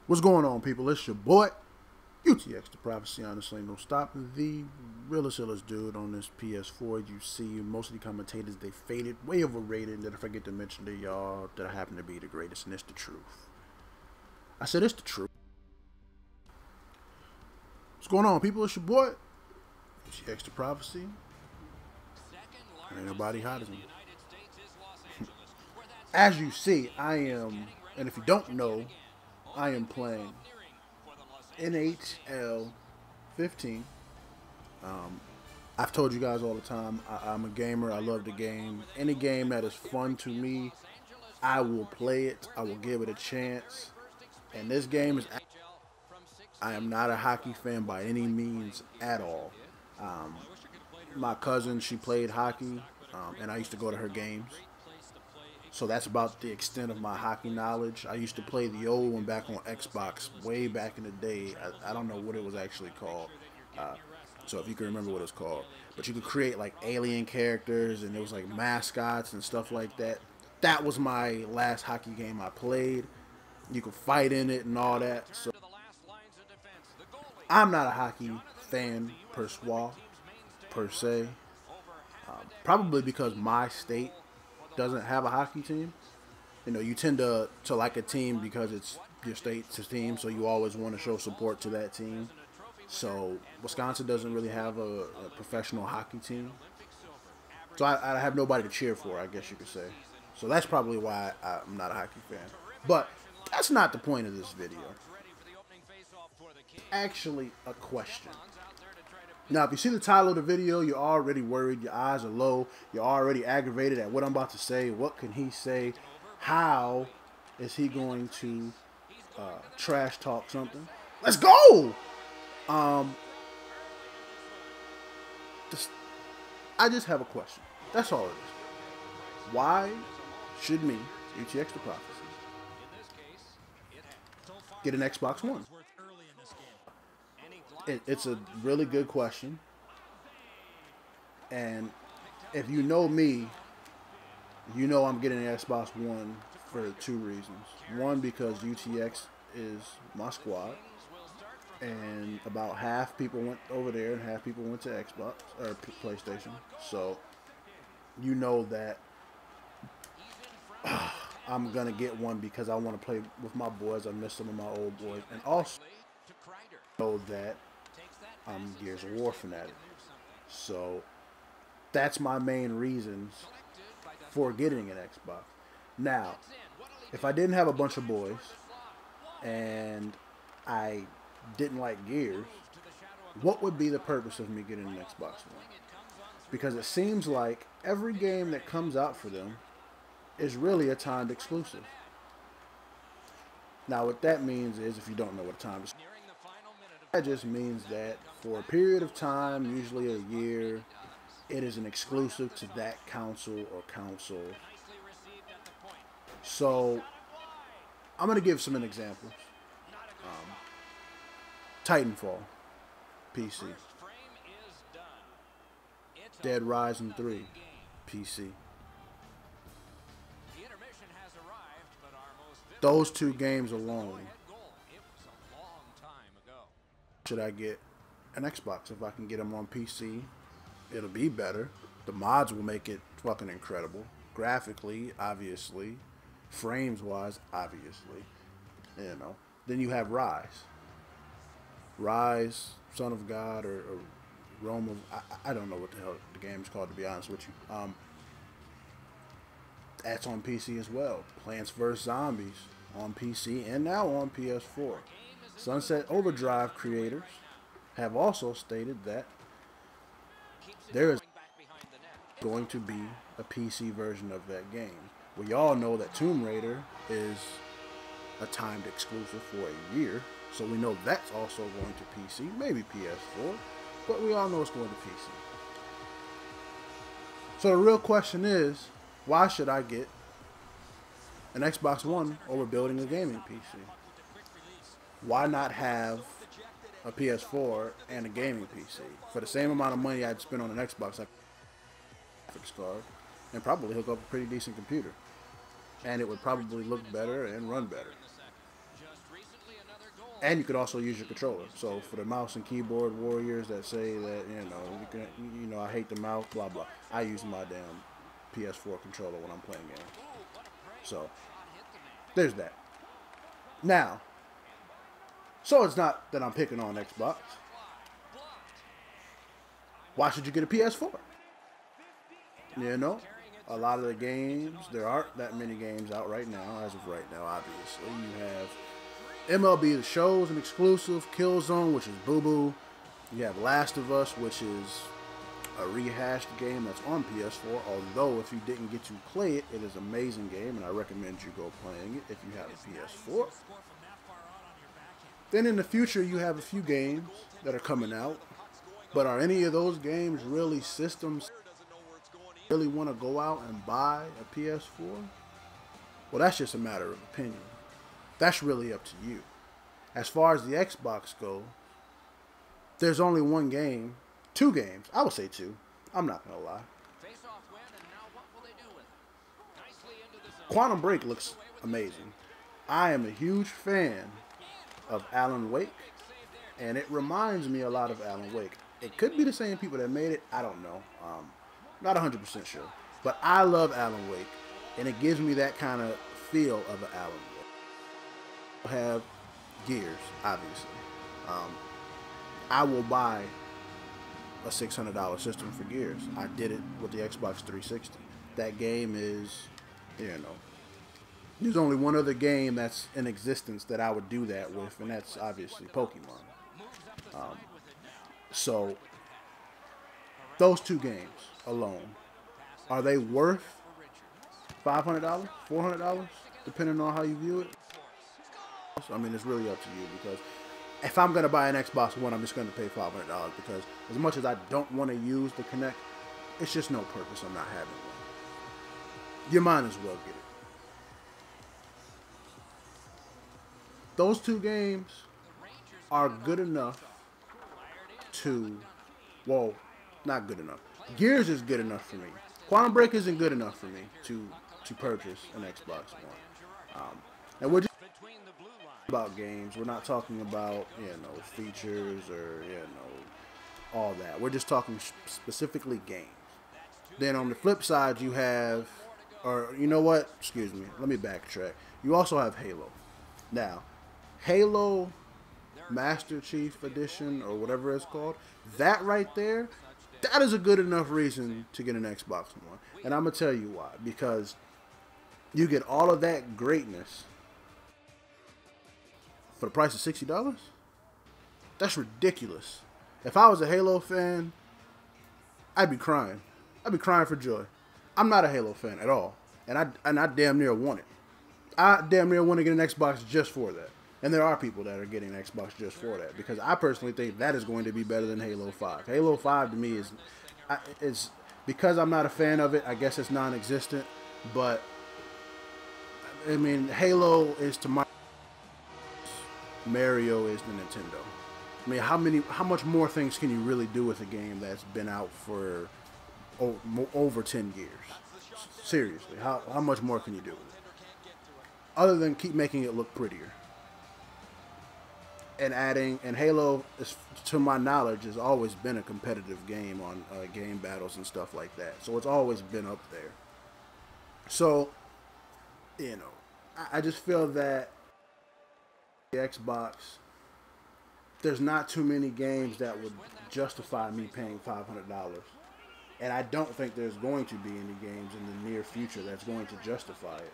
What's going on, people? It's your boy, UTX, the Prophecy. Honestly, no stopping the realest dude on this PS4. You see, most of the commentators, they faded, way overrated, and then I forget to mention to y'all that I happen to be the greatest, and it's the truth. I said it's the truth. What's going on, people? It's your boy, UTX, the Prophecy. Ain't nobody hotter than me. As you see, I am, and if you don't know, I am playing NHL 15. I've told you guys all the time, I'm a gamer. I love the game. Any game that is fun to me, I will play it. I will give it a chance. And this game is, I am not a hockey fan by any means at all. My cousin, she played hockey, and I used to go to her games. So that's about the extent of my hockey knowledge. I used to play the old one back on Xbox way back in the day. I don't know what it was actually called. So if you can remember what it's called. But you could create like alien characters, and there was like mascots and stuff like that. That was my last hockey game I played. You could fight in it and all that. So I'm not a hockey fan per se. Probably because my state doesn't have a hockey team. You know, you tend to like a team because it's your state's team, so you always want to show support to that team. So Wisconsin doesn't really have a professional hockey team, so I have nobody to cheer for, I guess you could say. So that's probably why I'm not a hockey fan. But that's not the point of this video. Actually, a question. Now, if you see the title of the video, you're already worried, your eyes are low, you're already aggravated at what I'm about to say. What can he say? How is he going to trash talk something? Let's go! I just have a question. That's all it is. Why should me, UTX the Prophecy, get an Xbox One? It's a really good question, and if you know me, you know I'm getting an Xbox One for two reasons. One, because UTX is my squad, and about half people went over there and half people went to Xbox or PlayStation. So you know that I'm gonna get one because I want to play with my boys. I miss some of my old boys, and also know that I'm Gears of War fanatic. So that's my main reasons for getting an Xbox. Now, if I didn't have a bunch of boys and I didn't like Gears, what would be the purpose of me getting an Xbox One? Because it seems like every game that comes out for them is really a timed exclusive. Now, what that means is, if you don't know what timed exclusive, that just means that for a period of time, usually a year, it is an exclusive to that console or console. So, I'm going to give some examples. Titanfall, PC. Dead Rising 3, PC. Those two games alone. Should I get an Xbox? If I can get them on PC, it'll be better. The mods will make it fucking incredible. Graphically, obviously. Frames-wise, obviously. You know. Then you have Rise. Rise, Son of God, or Rome of... I don't know what the hell the game's called, to be honest with you. That's on PC as well. Plants vs. Zombies on PC and now on PS4. Sunset Overdrive creators have also stated that there is going to be a PC version of that game. We all know that Tomb Raider is a timed exclusive for a year, so we know that's also going to PC, maybe PS4, but we all know it's going to PC. So the real question is, why should I get an Xbox One over building a gaming PC? Why not have a PS4 and a gaming PC? For the same amount of money I'd spend on an Xbox, I could graphics card and probably hook up a pretty decent computer. And it would probably look better and run better. And you could also use your controller. So for the mouse and keyboard warriors that say that, I hate the mouse, blah blah. I use my damn PS4 controller when I'm playing games. So there's that. Now, so it's not that I'm picking on Xbox. Why should you get a PS4? A lot of the games, there aren't that many games out right now, as of right now, obviously. You have MLB The Show's an exclusive, Killzone, which is boo-boo. You have Last of Us, which is a rehashed game that's on PS4, although if you didn't get to play it, it is an amazing game, and I recommend you go playing it if you have a PS4. Then in the future, you have a few games that are coming out, but are any of those games really systems really want to go out and buy a PS4? Well, that's just a matter of opinion. That's really up to you. As far as the Xbox go, there's only one game, two games. I would say two. I'm not going to lie. Quantum Break looks amazing. I am a huge fan of Alan Wake, and it reminds me a lot of Alan Wake. It could be the same people that made it. I don't know. Not 100% sure. But I love Alan Wake, and it gives me that kind of feel of an Alan Wake. Have Gears, obviously. I will buy a $600 system for Gears. I did it with the Xbox 360. That game is, there's only one other game that's in existence that I would do that with, and that's obviously Pokemon. So, those two games alone, are they worth $500, $400, depending on how you view it? I mean, it's really up to you, because if I'm going to buy an Xbox One, I'm just going to pay $500, because as much as I don't want to use the Kinect, it's just no purpose on not having one. You might as well get it. Those two games are good enough to, well, not good enough. Gears is good enough for me. Quantum Break isn't good enough for me to purchase an Xbox One. And we're just about games. We're not talking about, features or, all that. We're just talking specifically games. Then on the flip side, you have, or you know what? Excuse me. Let me backtrack. You also have Halo. Now, Halo Master Chief Edition, or whatever it's called, that right there, that is a good enough reason to get an Xbox One. And I'm going to tell you why. Because you get all of that greatness for the price of $60? That's ridiculous. If I was a Halo fan, I'd be crying. I'd be crying for joy. I'm not a Halo fan at all. And I damn near want it. I damn near want to get an Xbox just for that. And there are people that are getting an Xbox just for that, because I personally think that is going to be better than Halo 5. Halo 5 to me is because I'm not a fan of it, I guess it's non-existent. But, I mean, Halo is to my... Mario is the Nintendo. I mean, how much more things can you really do with a game that's been out for over 10 years? Seriously, how much more can you do with it? Other than keep making it look prettier. And Halo, is, to my knowledge, has always been a competitive game on game battles and stuff like that. So it's always been up there. So, I just feel that the Xbox, there's not too many games that would justify me paying $500. And I don't think there's going to be any games in the near future that's going to justify it.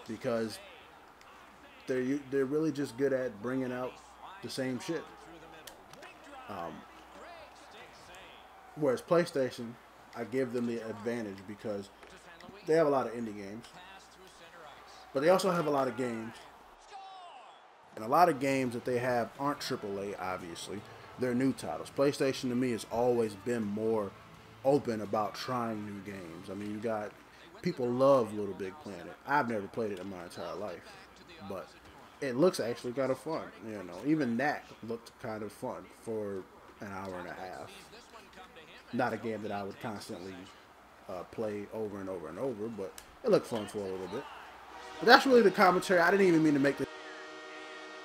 Because they're really just good at bringing out the same shit. Whereas PlayStation, I give them the advantage because they have a lot of indie games. But they also have a lot of games. And a lot of games that they have aren't AAA, obviously. They're new titles. PlayStation, to me, has always been more open about trying new games. I mean, you got... People love Little Big Planet. I've never played it in my entire life. But it looks actually kind of fun. Even that looked kind of fun for an hour and a half. Not a game that I would constantly play over and over and over, but it looked fun for a little bit. But that's really the commentary. I didn't even mean to make this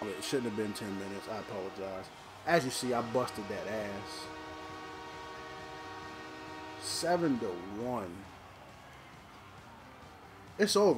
It shouldn't have been 10 minutes. I apologize. As you see, I busted that ass. 7-1. It's over.